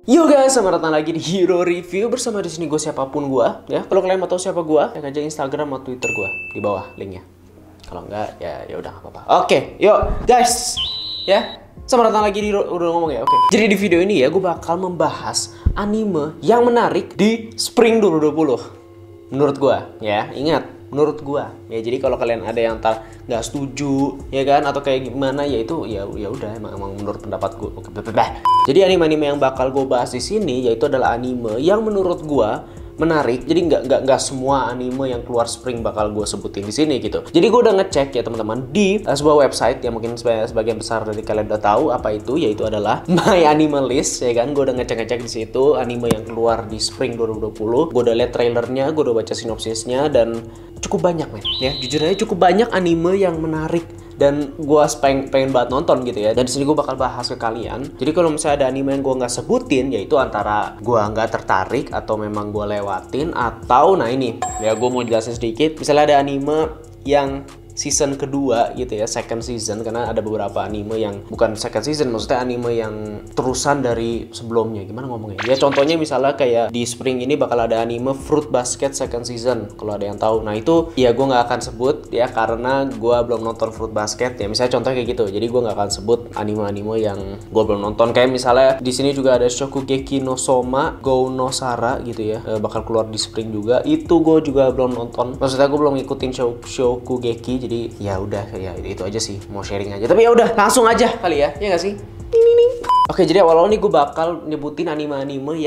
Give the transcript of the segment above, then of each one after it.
Yo guys, selamat datang lagi di Hero Review bersama di sini gue siapapun gue ya. Kalau kalian mau tahu siapa gue, cek aja Instagram atau Twitter gue di bawah linknya. Kalau enggak ya udah nggak apa-apa. Oke, yuk guys ya. Selamat datang lagi di udah ngomong ya. Oke. Jadi di video ini ya gue bakal membahas anime yang menarik di Spring 2020. Menurut gue ya, ingat menurut gua ya. Jadi kalau kalian ada yang nggak setuju ya kan atau kayak gimana ya itu ya udah emang menurut pendapat gua. Jadi anime-anime yang bakal gua bahas di sini yaitu adalah anime yang menurut gua menarik. Jadi nggak semua anime yang keluar Spring bakal gue sebutin di sini gitu. Jadi gue udah ngecek ya teman-teman di sebuah website yang mungkin sebagian besar dari kalian udah tahu apa itu, yaitu adalah My Anime List ya kan. Gue udah ngecek di situ anime yang keluar di Spring 2020. Gue udah lihat trailernya, gue udah baca sinopsisnya dan cukup banyak men ya. Jujur aja cukup banyak anime yang menarik dan gue pengen banget nonton gitu ya. Dan di sini gue bakal bahas ke kalian. Jadi kalau misalnya ada anime yang gue nggak sebutin, yaitu antara gue nggak tertarik atau memang gue lewatin, atau nah ini ya gue mau jelasin sedikit. Misalnya ada anime yang season kedua gitu ya, second season, karena ada beberapa anime yang bukan second season, maksudnya anime yang terusan dari sebelumnya. Gimana ngomongnya? Ya contohnya misalnya kayak di Spring ini bakal ada anime Fruit Basket second season, kalau ada yang tahu. Nah itu ya gue nggak akan sebut ya karena gue belum nonton Fruit Basket ya. Misalnya contoh kayak gitu. Jadi gue nggak akan sebut anime-anime yang gue belum nonton. Kayak misalnya di sini juga ada Shokugeki no Soma Go no Sara gitu ya, bakal keluar di Spring juga. Itu gue juga belum nonton. Maksudnya gue belum ngikutin Shokugeki. Jadi ya udah ya itu aja sih, mau sharing aja. Tapi ya udah langsung aja kali ya nggak sih? Oke, jadi awal-awal nih gue bakal nyebutin anime-anime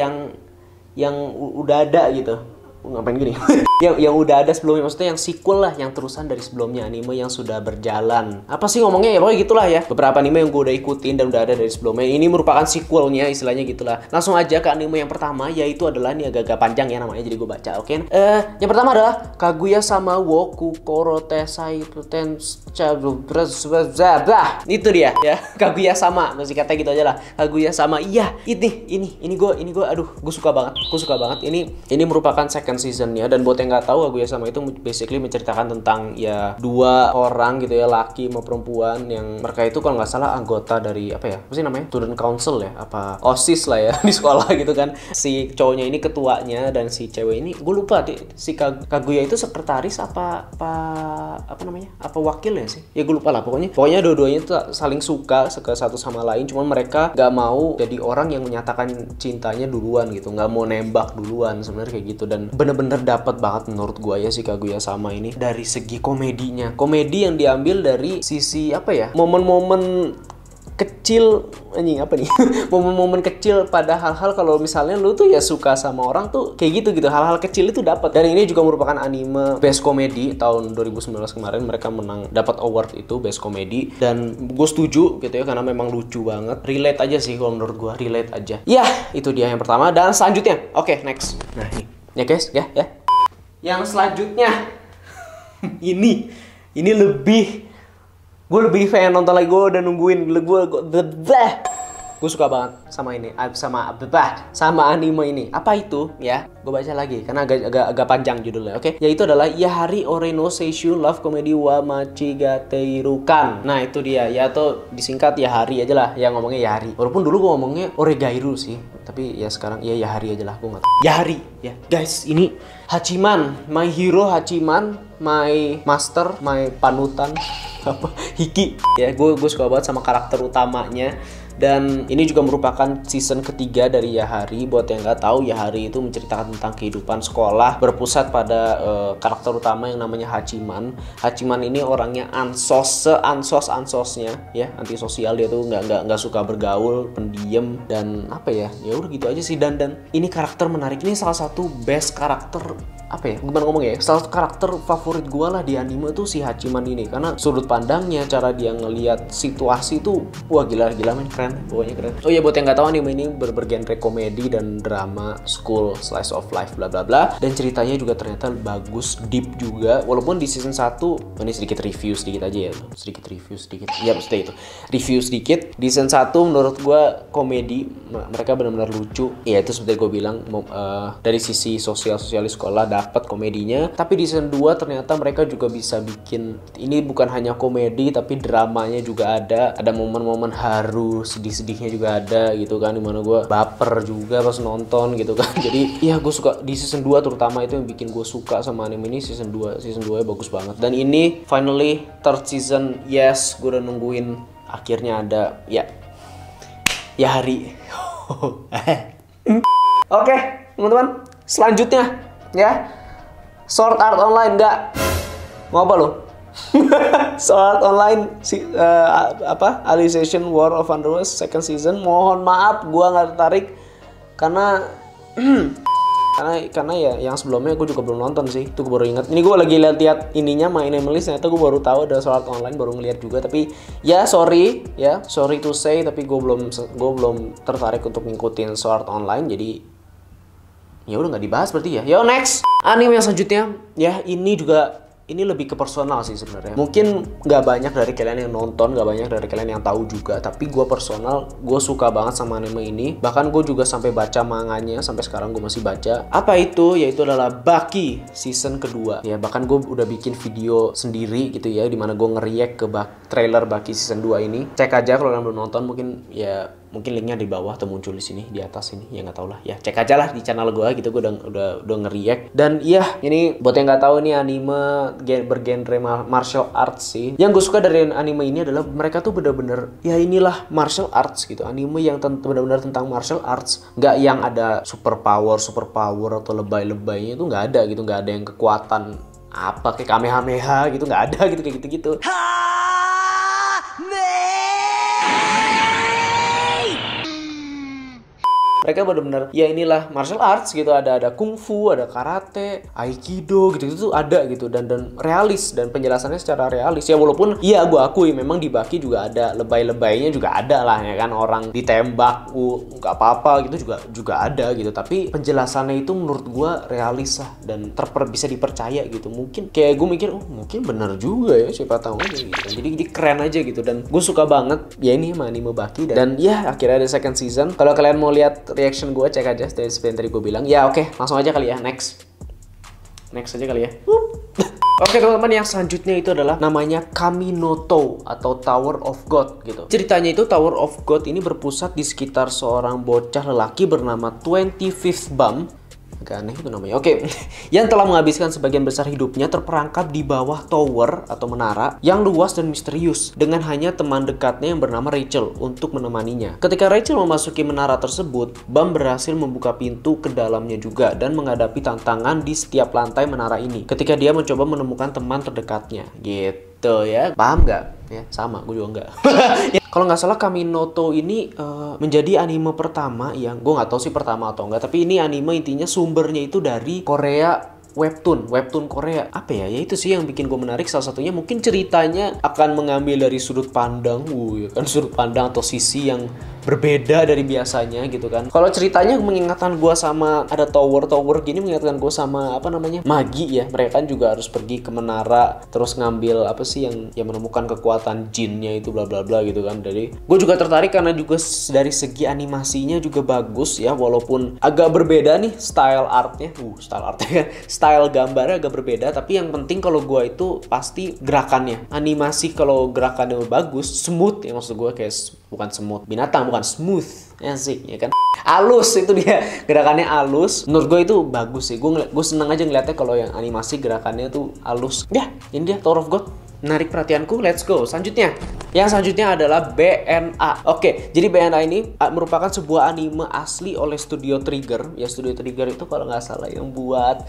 yang udah ada gitu. Ngapain gini? yang udah ada sebelumnya, maksudnya yang sequel lah, yang terusan dari sebelumnya, anime yang sudah berjalan. Apa sih ngomongnya ya, pokoknya gitulah ya. Beberapa anime yang gue udah ikutin dan udah ada dari sebelumnya, ini merupakan sequelnya istilahnya gitulah. Langsung aja ke anime yang pertama, yaitu adalah, ini agak-agak panjang ya namanya, jadi gue baca. Oke. Yang pertama adalah Kaguya Sama wo Kokoro Tesai itu dia ya. Kaguya Sama, masih kata gitu aja lah. Kaguya Sama. Iya, ini gue aduh, gue suka banget. Ini merupakan second seasonnya, dan buat yang nggak tahu, Kaguya Sama itu basically menceritakan tentang ya dua orang gitu ya, laki sama perempuan, yang mereka itu kalau nggak salah anggota dari apa sih namanya, student council ya, apa OSIS lah ya di sekolah gitu kan. Si cowoknya ini ketuanya dan si cewek ini gue lupa si Kaguya itu sekretaris apa namanya, apa wakil ya sih ya, gue lupa lah. Pokoknya dua-duanya itu saling suka satu sama lain, cuman mereka nggak mau jadi orang yang menyatakan cintanya duluan gitu, nggak mau nembak duluan sebenarnya kayak gitu. Dan bener-bener dapat banget menurut gua ya si Kaguya Sama ini dari segi komedinya. Komedi yang diambil dari sisi apa ya, momen-momen kecil, anjing apa nih momen-momen kecil pada hal-hal, kalau misalnya lu tuh ya suka sama orang tuh kayak gitu hal-hal kecil itu dapat. Dan ini juga merupakan anime best comedy tahun 2019 kemarin, mereka menang, dapat award itu best comedy, dan gue setuju gitu ya karena memang lucu banget, relate aja sih kalau menurut gue, relate aja ya. Itu dia yang pertama. Dan selanjutnya oke, next. Nah ini ya guys ya yang selanjutnya ini gue lebih pengen nonton lagi. Gue udah nungguin, gue suka banget sama ini, sama anime ini. Apa itu ya, gue baca lagi karena agak panjang judulnya. Oke, yaitu adalah Yahari Ore no Seishun Love Comedy wa Machigateirukan. Nah itu dia ya, atau disingkat Yahari aja lah ya, ngomongnya Yahari. Walaupun dulu gue ngomongnya Oregairu sih, tapi ya sekarang ya Yahari aja lah, gue nggak tahu. Yahari ya guys. Ini Hachiman, my hero Hachiman, my master, my panutan apa Hiki ya. Gue suka banget sama karakter utamanya. Dan ini juga merupakan season ketiga dari Yahari. Buat yang nggak tahu, Yahari itu menceritakan tentang kehidupan sekolah, berpusat pada karakter utama yang namanya Hachiman. Hachiman ini orangnya ansosnya ya, antisosial. Dia tuh nggak suka bergaul, pendiam, dan apa ya udah gitu aja sih. Dan ini karakter menarik. Ini salah satu best karakter, apa ya, gimana ngomongnya ya, salah satu karakter favorit gue lah di anime tuh si Hachiman ini, karena sudut pandangnya, cara dia ngelihat situasi tuh wah gila men, keren, pokoknya keren. Oh ya, buat yang nggak tahu, anime ini bergenre komedi dan drama, school slice of life bla bla bla, dan ceritanya juga ternyata bagus, deep juga. Walaupun di season 1 ini sedikit review sedikit aja ya, maksudnya itu review sedikit. Di season 1 menurut gue komedi, mereka benar-benar lucu ya, itu seperti gue bilang, dari sisi sosial di sekolah dapet komedinya. Tapi di season 2 ternyata mereka juga bisa bikin, ini bukan hanya komedi tapi dramanya juga ada. Ada momen-momen haru, sedih-sedihnya juga ada gitu kan, dimana gue baper juga pas nonton gitu kan. Jadi ya gue suka di season 2 terutama, itu yang bikin gue suka sama anime ini. Season 2 nya bagus banget. Dan ini finally third season. Yes, gue udah nungguin, akhirnya ada ya hari. Oke, teman-teman, selanjutnya ya, Sword Art Online. Enggak mau apa lo? Sword Art Online Alicization War of Underworld second season. Mohon maaf, gua nggak tertarik karena karena ya yang sebelumnya gue juga belum nonton sih. Itu gue baru ingat. Ini gue lagi lihat ininya, My Name List, ternyata gue baru tahu ada Sword Art Online, baru ngeliat juga. Tapi ya sorry to say, tapi gue belum tertarik untuk ngikutin Sword Art Online. Jadi ya udah nggak dibahas berarti ya. Yo next, anime yang selanjutnya ya, ini lebih ke personal sih sebenarnya. Mungkin nggak banyak dari kalian yang nonton, nggak banyak dari kalian yang tahu juga. Tapi gue personal, gue suka banget sama anime ini. Bahkan gue juga sampai baca manganya, sampai sekarang gue masih baca. Apa itu? Yaitu adalah Baki season kedua. Ya bahkan gue udah bikin video sendiri gitu ya, dimana gue nge-react ke trailer Baki season 2 ini. Cek aja kalau kalian belum nonton, mungkin linknya di bawah atau muncul di sini, di atas ini, ya nggak tau lah ya, cek aja lah di channel gue gitu. Gue udah nge-react. Dan iya, ini buat yang nggak tahu, ini anime bergenre martial arts sih. Yang gue suka dari anime ini adalah mereka tuh bener-bener ya inilah martial arts gitu, anime yang bener-bener tentang martial arts, nggak yang ada super power atau lebay-lebaynya, itu nggak ada gitu, nggak ada yang kekuatan apa kayak kamehameha gitu, nggak ada gitu, kayak gitu-gitu. Mereka benar-benar ya inilah martial arts gitu, ada kungfu, ada karate, aikido gitu, itu tuh ada gitu, dan realis, dan penjelasannya secara realis ya. Walaupun iya gue akui memang di Baki juga ada lebay-lebaynya, juga ada lah ya kan, orang ditembak nggak apa-apa gitu juga ada gitu, tapi penjelasannya itu menurut gue realis lah dan bisa dipercaya gitu. Mungkin kayak gue mikir, oh mungkin bener juga ya, siapa tahu aja gitu. Jadi keren aja gitu, dan gue suka banget ya ini sama anime Baki. Dan ya akhirnya ada second season. Kalau kalian mau lihat reaction gue, cek aja seperti yang tadi gue bilang. Ya oke, langsung aja kali ya, next aja kali ya. Oke teman-teman, yang selanjutnya itu adalah namanya Kaminoto atau Tower of God gitu. Ceritanya itu Tower of God ini berpusat di sekitar seorang bocah lelaki bernama 25th Bum. Agak aneh itu namanya. Oke. Yang telah menghabiskan sebagian besar hidupnya terperangkap di bawah tower atau menara yang luas dan misterius, dengan hanya teman dekatnya yang bernama Rachel untuk menemaninya. Ketika Rachel memasuki menara tersebut, Bam berhasil membuka pintu ke dalamnya juga dan menghadapi tantangan di setiap lantai menara ini ketika dia mencoba menemukan teman terdekatnya. Gitu ya. Paham nggak? Ya, sama, gue juga nggak. Kalau nggak salah Kaminoto ini menjadi anime pertama yang gue nggak tahu sih pertama atau enggak, tapi ini anime intinya sumbernya itu dari Korea, webtoon Korea. Apa ya itu sih yang bikin gue menarik. Salah satunya mungkin ceritanya akan mengambil dari sudut pandang, ya kan, sudut pandang atau sisi yang berbeda dari biasanya gitu kan. Kalau ceritanya mengingatkan gue sama ada tower gini, mengingatkan gue sama apa namanya, Magi ya. Mereka kan juga harus pergi ke menara terus ngambil apa sih yang menemukan kekuatan jinnya itu bla bla bla gitu kan. Jadi gue juga tertarik karena juga dari segi animasinya juga bagus ya, walaupun agak berbeda nih style artnya kan, style gambarnya agak berbeda. Tapi yang penting kalau gue itu pasti gerakannya, animasi kalau gerakannya bagus, smooth ya, maksud gue kayak bukan smooth binatang, bukan smooth asik ya kan, alus, itu dia gerakannya alus. Menurut gue itu bagus sih, gue seneng aja ngeliatnya kalau yang animasi gerakannya tuh alus ya. Ini dia Tower of God, menarik perhatianku. Let's go selanjutnya. Yang selanjutnya adalah BNA. Oke, jadi BNA ini merupakan sebuah anime asli oleh Studio Trigger. Ya, Studio Trigger itu kalau nggak salah yang buat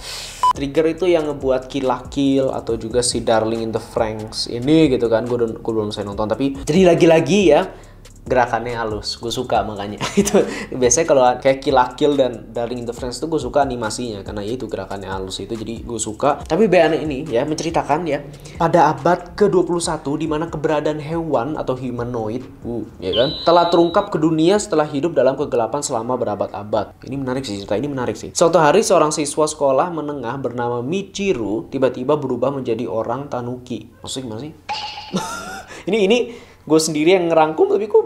Trigger itu yang ngebuat Kill la Kill atau juga si Darling in the Franxx ini gitu kan. Gue belum saya nonton, tapi jadi lagi-lagi ya gerakannya halus, gue suka makanya. Itu biasanya kalau kayak Kill la Kill dan Darling in the Franxx itu gue suka animasinya karena itu gerakannya halus itu, jadi gue suka. Tapi BNA ini ya menceritakan ya pada abad ke-21 di mana keberadaan hewan atau humanoid ya kan telah terungkap ke dunia setelah hidup dalam kegelapan selama berabad-abad. Ini menarik sih, cerita ini menarik sih. Suatu hari seorang siswa sekolah menengah bernama Michiru tiba-tiba berubah menjadi orang tanuki. Maksudnya gimana sih? ini gue sendiri yang ngerangkum, tapi kok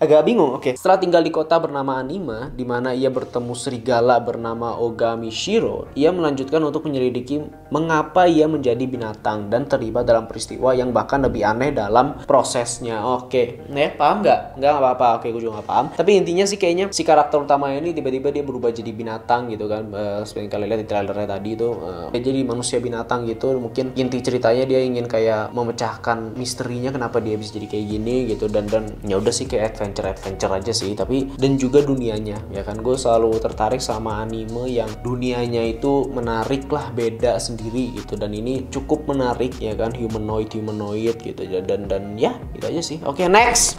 Agak bingung. Oke. Setelah tinggal di kota bernama Anima, di mana ia bertemu serigala bernama Ogami Shiro, ia melanjutkan untuk menyelidiki mengapa ia menjadi binatang dan terlibat dalam peristiwa yang bahkan lebih aneh dalam prosesnya. Oke, paham nggak? Nggak apa-apa. Oke, gue juga nggak paham. Tapi intinya sih kayaknya si karakter utama ini tiba-tiba dia berubah jadi binatang gitu kan. Seperti kalian lihat di trailernya tadi itu, dia jadi manusia binatang gitu. Mungkin inti ceritanya dia ingin kayak memecahkan misterinya kenapa dia bisa jadi kayak gini gitu, dan ya udah sih kayak adventure aja sih. Tapi dan juga dunianya ya kan, gue selalu tertarik sama anime yang dunianya itu menarik lah, beda sendiri gitu, dan ini cukup menarik ya kan, humanoid gitu dan ya gitu aja sih. Oke, next.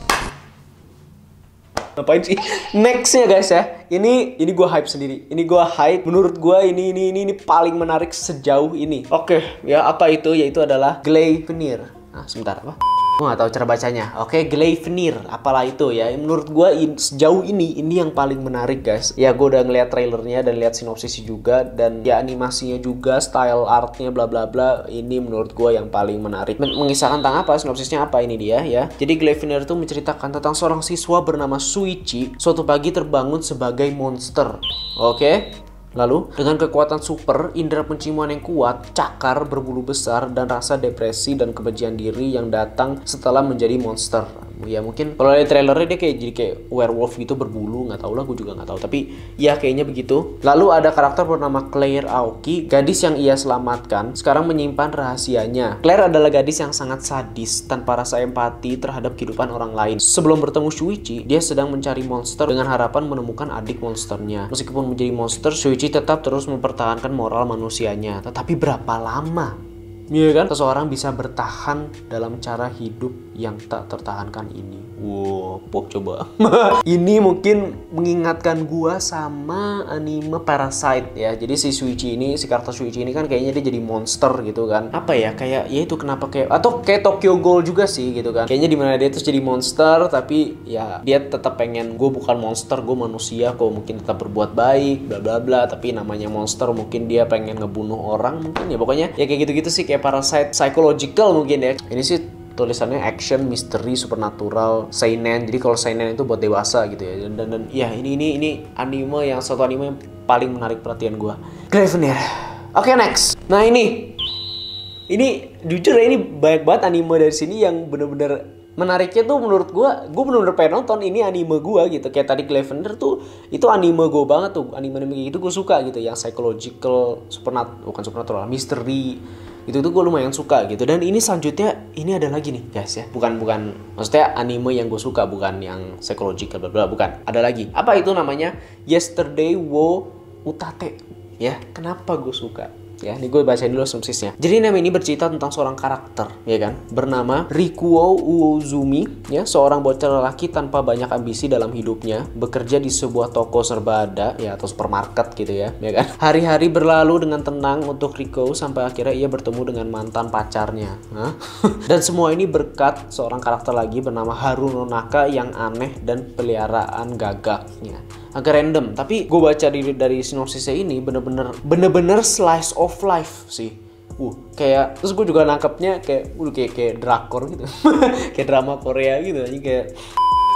Ngapain sih nextnya guys ya, ini gue hype sendiri, ini gue hype, menurut gue ini paling menarik sejauh ini. Oke, ya apa itu, yaitu adalah Gleipnir. Nah sebentar, apa? Gue gak tahu cara bacanya. Oke, Gleipnir, apalah itu ya. Menurut gue sejauh ini yang paling menarik guys. Ya gue udah ngeliat trailernya dan lihat sinopsisnya juga, dan ya animasinya juga, style artnya bla bla bla. Ini menurut gue yang paling menarik. Mengisahkan tentang apa? Sinopsisnya apa ini dia ya. Jadi Gleipnir itu menceritakan tentang seorang siswa bernama Shuichi suatu pagi terbangun sebagai monster. Oke. Lalu, dengan kekuatan super, indera penciuman yang kuat, cakar berbulu besar, dan rasa depresi dan kebencian diri yang datang setelah menjadi monster. Ya mungkin kalau lihat trailernya dia kayak jadi kayak werewolf gitu berbulu, nggak tahu lah, gue juga nggak tahu, tapi ya kayaknya begitu. Lalu ada karakter bernama Claire Aoki, gadis yang ia selamatkan sekarang menyimpan rahasianya. Claire adalah gadis yang sangat sadis tanpa rasa empati terhadap kehidupan orang lain. Sebelum bertemu Shuichi, dia sedang mencari monster dengan harapan menemukan adik monsternya. Meskipun menjadi monster, Shuichi tetap terus mempertahankan moral manusianya. Tetapi berapa lama? Iya kan? Seseorang bisa bertahan dalam cara hidup yang tak tertahankan ini. Wow, coba. Ini mungkin mengingatkan gua sama anime Parasite ya. Jadi si Shuichi ini, si karakter Shuichi ini kan kayaknya dia jadi monster gitu kan. Apa ya? Kayak ya itu kenapa kayak, atau kayak Tokyo Ghoul juga sih gitu kan. Kayaknya dimana dia terus jadi monster, tapi ya dia tetap pengen, gue bukan monster, gue manusia kok, mungkin tetap berbuat baik bla bla bla, tapi namanya monster mungkin dia pengen ngebunuh orang mungkin ya, pokoknya ya kayak gitu-gitu sih, kayak Parasite psychological mungkin ya. Ini sih tulisannya action, misteri, supernatural, seinen. Jadi kalau seinen itu buat dewasa gitu ya. Dan ya ini anime yang satu anime yang paling menarik perhatian gue. Gleipnir. Oke, next. Nah ini jujur ya, ini banyak banget anime dari sini yang bener-bener menariknya tuh menurut gue bener-bener pengen nonton. Ini anime gue gitu. Kayak tadi Gleipnir tuh, itu anime gue banget tuh. Anime-anime kayak gitu gue suka gitu. Yang psychological, bukan supernatural, misteri. Itu tuh gue lumayan suka gitu. Dan ini selanjutnya, ini ada lagi nih guys ya. Bukan maksudnya anime yang gue suka, bukan yang psychological bla bla, bukan. Ada lagi. Apa itu namanya? Yesterday wo Utate. Ya, kenapa gue suka? Ya, ini gue bacain dulu sinopsisnya. Jadi anime ini bercerita tentang seorang karakter, ya kan, bernama Rikuo Uozumi, ya, seorang bocah lelaki tanpa banyak ambisi dalam hidupnya, bekerja di sebuah toko serba ada, ya, atau supermarket gitu ya kan. Hari-hari berlalu dengan tenang untuk Rikuo sampai akhirnya ia bertemu dengan mantan pacarnya. Dan semua ini berkat seorang karakter lagi bernama Haruno Naka yang aneh dan peliharaan gagaknya. Agak random, tapi gue baca dari sinopsisnya ini bener-bener slice of life sih. Kayak terus gue juga nangkepnya kayak drakor gitu. Kayak drama Korea gitu aja, kayak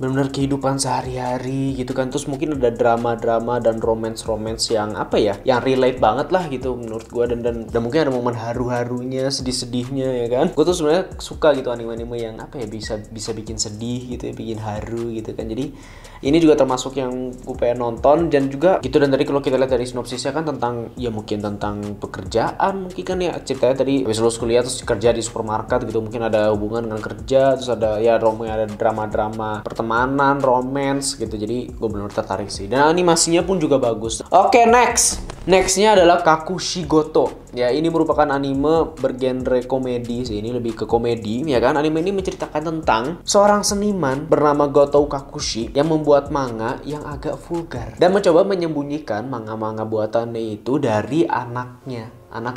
benar-benar kehidupan sehari-hari gitu kan. Terus mungkin ada drama-drama dan romance yang apa ya, yang relate banget lah gitu menurut gue, dan mungkin ada momen haru-harunya, sedih-sedihnya ya kan. Gue tuh sebenarnya suka gitu anime-anime yang apa ya, bisa bikin sedih gitu ya, bikin haru gitu kan. Jadi ini juga termasuk yang gue pengen nonton dan juga gitu. Dan tadi kalau kita lihat dari sinopsisnya kan tentang, ya mungkin tentang pekerjaan mungkin kan ya, ceritanya tadi habis lulus kuliah terus kerja di supermarket gitu, mungkin ada hubungan dengan kerja, terus ada ya ada drama-drama pertemanan, romance gitu. Jadi gue benar-benar tertarik sih, dan animasinya pun juga bagus. Oke, nextnya adalah Kakushigoto. Ya, ini merupakan anime bergenre komedi sih. Ini lebih ke komedi ya kan. Anime ini menceritakan tentang seorang seniman bernama Goto Kakushi yang membuat manga yang agak vulgar dan mencoba menyembunyikan manga-manga buatannya itu dari anak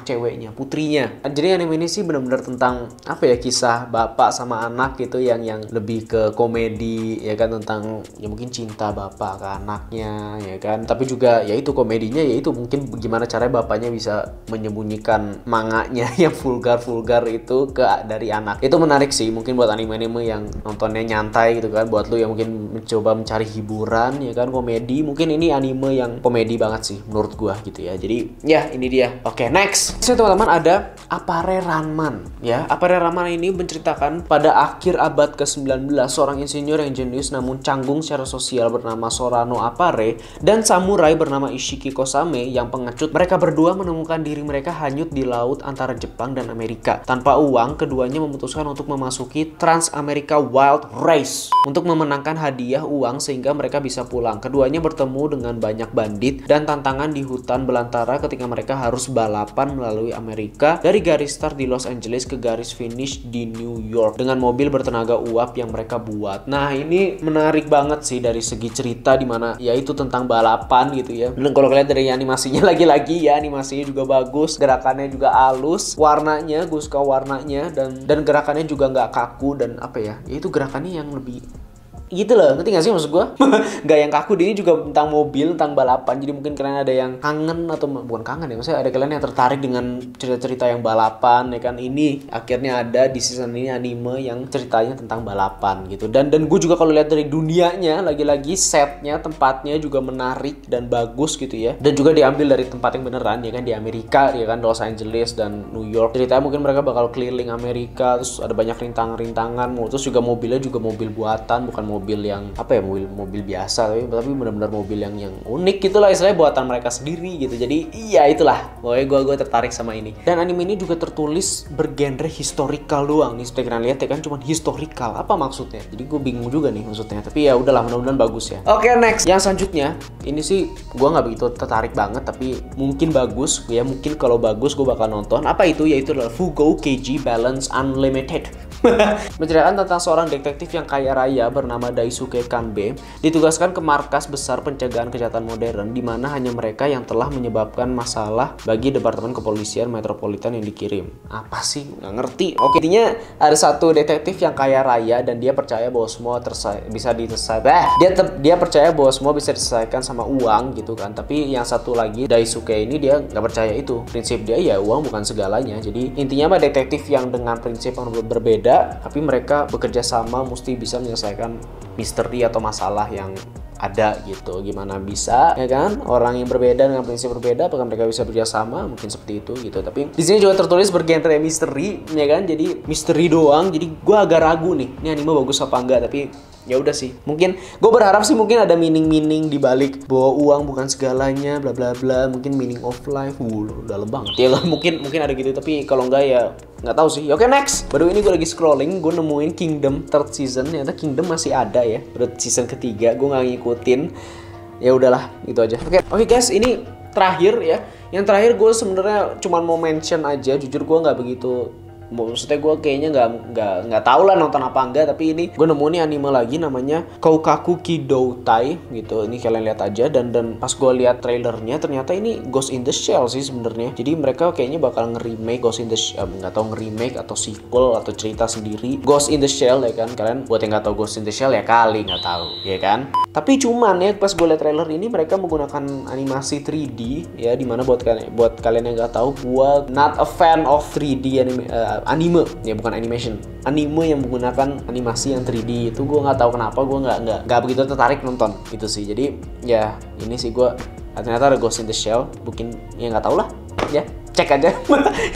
ceweknya, putrinya. Jadi anime ini sih benar-benar tentang apa ya, kisah bapak sama anak gitu yang lebih ke komedi ya kan, tentang ya mungkin cinta bapak ke anaknya ya kan. Tapi juga ya itu komedinya, ya itu mungkin gimana caranya bapaknya bisa menyembunyikan menyembunyikan manganya yang vulgar-vulgar itu dari anak. Itu menarik sih, mungkin buat anime-anime yang nontonnya nyantai gitu kan, buat lu yang mungkin mencoba mencari hiburan ya kan, komedi, mungkin ini anime yang komedi banget sih menurut gua gitu ya. Jadi ya ini dia. Oke, next. Teman-teman, ada Appare Ranman ya. Appare Ranman ini menceritakan pada akhir abad ke-19 seorang insinyur yang jenius namun canggung secara sosial bernama Sorano Appare dan samurai bernama Ishiki Kosame yang pengecut. Mereka berdua menemukan diri mereka hanyut di laut antara Jepang dan Amerika. Tanpa uang, keduanya memutuskan untuk memasuki Trans America Wild Race untuk memenangkan hadiah uang sehingga mereka bisa pulang. Keduanya bertemu dengan banyak bandit dan tantangan di hutan belantara ketika mereka harus balapan melalui Amerika dari garis start di Los Angeles ke garis finish di New York dengan mobil bertenaga uap yang mereka buat. Nah, ini menarik banget sih dari segi cerita, dimana ya itu tentang balapan gitu ya. Dan kalau kalian dari animasinya lagi-lagi ya, animasinya juga bagus, gerakannya juga halus, warnanya gue suka warnanya, dan gerakannya juga nggak kaku dan apa ya, itu gerakannya yang lebih gitu loh, ngerti gak sih maksud gue? Gak yang kaku, ini juga tentang mobil, tentang balapan. Jadi mungkin kalian ada yang kangen, atau bukan kangen ya, maksudnya ada kalian yang tertarik dengan cerita-cerita yang balapan ya kan. Ini akhirnya ada di season ini anime yang ceritanya tentang balapan gitu. Dan gue juga kalau lihat dari dunianya, lagi-lagi setnya, tempatnya juga menarik dan bagus gitu ya. Dan juga diambil dari tempat yang beneran ya kan, di Amerika ya kan, Los Angeles dan New York. Ceritanya mungkin mereka bakal keliling Amerika, terus ada banyak rintangan-rintangan, terus juga mobilnya juga mobil buatan, bukan mobil yang apa ya, mobil biasa, tapi benar-benar mobil yang unik gitulah, istilahnya buatan mereka sendiri gitu. Jadi iya itulah, pokoknya gue tertarik sama ini. Dan anime ini juga tertulis bergenre historical doang nih, seperti kalian lihat ya kan, cuman historical. Apa maksudnya? Jadi gue bingung juga nih maksudnya, tapi ya udahlah, mudah-mudahan bagus ya. Oke, next. Yang selanjutnya ini sih gue nggak begitu tertarik banget, tapi mungkin bagus ya, mungkin kalau bagus gue bakal nonton. Apa itu? Yaitu adalah Fugo Keiji Balance Unlimited. Menceritakan tentang seorang detektif yang kaya raya bernama Daisuke Kanbe ditugaskan ke markas besar pencegahan kejahatan modern, di mana hanya mereka yang telah menyebabkan masalah bagi Departemen Kepolisian Metropolitan yang dikirim. Apa sih? Nggak ngerti. Oke, intinya ada satu detektif yang kaya raya dan dia percaya bahwa semua bisa diselesaikan. Dia percaya bahwa semua bisa diselesaikan sama uang gitu kan. Tapi yang satu lagi, Daisuke ini, dia nggak percaya itu. Prinsip dia ya uang bukan segalanya. Jadi intinya mah detektif yang dengan prinsip yang berbeda, tapi mereka bekerja sama mesti bisa menyelesaikan misteri atau masalah yang ada gitu. Gimana bisa ya kan, orang yang berbeda dengan prinsip berbeda, apakah mereka bisa bekerja sama? Mungkin seperti itu gitu. Tapi di sini juga tertulis bergenre misteri ya kan, jadi misteri doang. Jadi gue agak ragu nih, ini anime bagus apa enggak. Tapi ya udah sih, mungkin gue berharap sih mungkin ada meaning di balik bahwa uang bukan segalanya, bla bla bla. Mungkin meaning of life, dalam banget ya kan. Mungkin ada gitu, tapi kalau enggak ya nggak tahu sih. Oke, next. Baru ini gue lagi scrolling, gue nemuin Kingdom third season. Ternyata Kingdom masih ada ya, udah season ketiga. Gue nggak ngikutin, ya udahlah gitu aja. Oke guys, ini terakhir ya. Yang terakhir gue sebenarnya cuma mau mention aja. Jujur gue nggak begitu, maksudnya gue kayaknya nggak tahu lah nonton apa enggak. Tapi ini gue nemu nih anime lagi namanya Koukaku Kidoutai gitu. Ini kalian lihat aja, dan pas gue lihat trailernya ternyata ini Ghost in the Shell sih sebenarnya. Jadi mereka kayaknya bakal nge-remake Ghost in the Shell, nggak tahu nge-remake atau sequel atau cerita sendiri Ghost in the Shell ya kan. Kalian buat yang nggak tahu Ghost in the Shell ya kali nggak tahu ya kan. Tapi cuman ya pas gue lihat trailer ini mereka menggunakan animasi 3D ya, dimana buat kalian yang nggak tahu, gue not a fan of 3D anime ya, bukan animation, anime yang menggunakan animasi yang 3D itu gue nggak tahu kenapa gue nggak begitu tertarik nonton itu sih. Jadi ya ini sih gue ternyata ada Ghost in the Shell, mungkin ya nggak tahu lah ya, cek aja.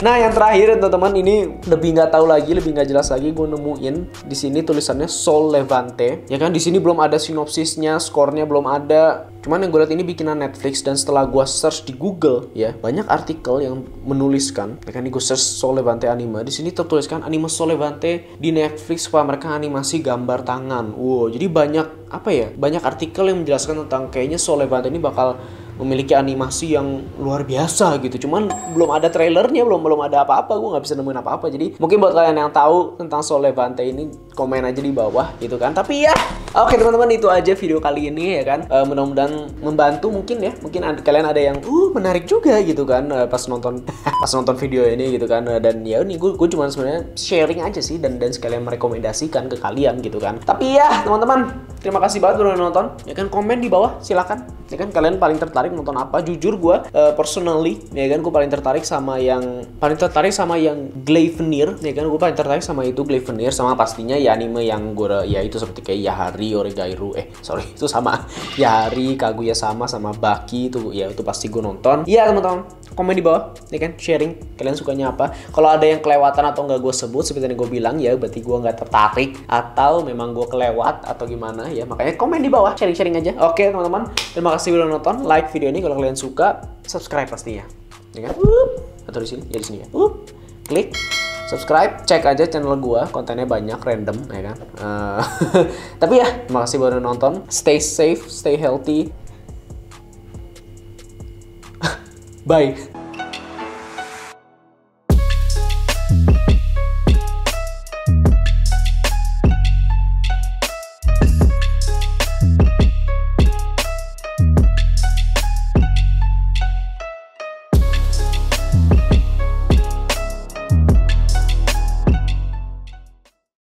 Nah yang terakhir teman-teman, ini lebih nggak tahu lagi, lebih nggak jelas lagi. Gue nemuin di sini tulisannya Sol Levante ya kan. Di sini belum ada sinopsisnya, skornya belum ada. Cuman yang gue lihat ini bikinan Netflix, dan setelah gue search di Google ya, banyak artikel yang menuliskan ya kan. Gue search Sol Levante anime, di sini tertuliskan anime Sol Levante di Netflix supaya mereka animasi gambar tangan. Wow, jadi banyak apa ya, banyak artikel yang menjelaskan tentang kayaknya Sol Levante ini bakal memiliki animasi yang luar biasa gitu. Cuman belum ada trailernya, belum ada apa-apa. Gue nggak bisa nemuin apa-apa. Jadi mungkin buat kalian yang tahu tentang Sol Levante ini, komen aja di bawah gitu kan. Tapi ya oke teman-teman, itu aja video kali ini ya kan. Mudah-mudahan membantu mungkin ya. Mungkin kalian ada yang menarik juga gitu kan pas nonton video ini gitu kan. Dan ya ini gue cuma sebenarnya sharing aja sih, dan sekalian merekomendasikan ke kalian gitu kan. Tapi ya teman-teman, terima kasih banget udah nonton ya kan. Komen di bawah silakan. Ya kan, kalian paling tertarik nonton apa? Jujur gue personally ya kan, gue paling tertarik sama yang Gleipnir ya kan, gue paling tertarik sama itu Gleipnir, sama pastinya ya anime yang gue ya itu seperti kayak Yahari, Oregairu itu sama Yahari, Kaguya sama Baki itu ya, itu pasti gue nonton. Ya teman-teman, komen di bawah ya kan, sharing kalian sukanya apa. Kalau ada yang kelewatan atau nggak gue sebut seperti yang gue bilang ya berarti gue nggak tertarik atau memang gue kelewat atau gimana ya, makanya komen di bawah, sharing aja. Oke teman-teman, terima kasih udah nonton. Like video ini kalau kalian suka, subscribe pastinya ya kan, atau di sini ya, di sini ya, klik subscribe, cek aja channel gua, kontennya banyak random ya kan. Tapi ya, terima kasih udah nonton. Stay safe, stay healthy. Bye.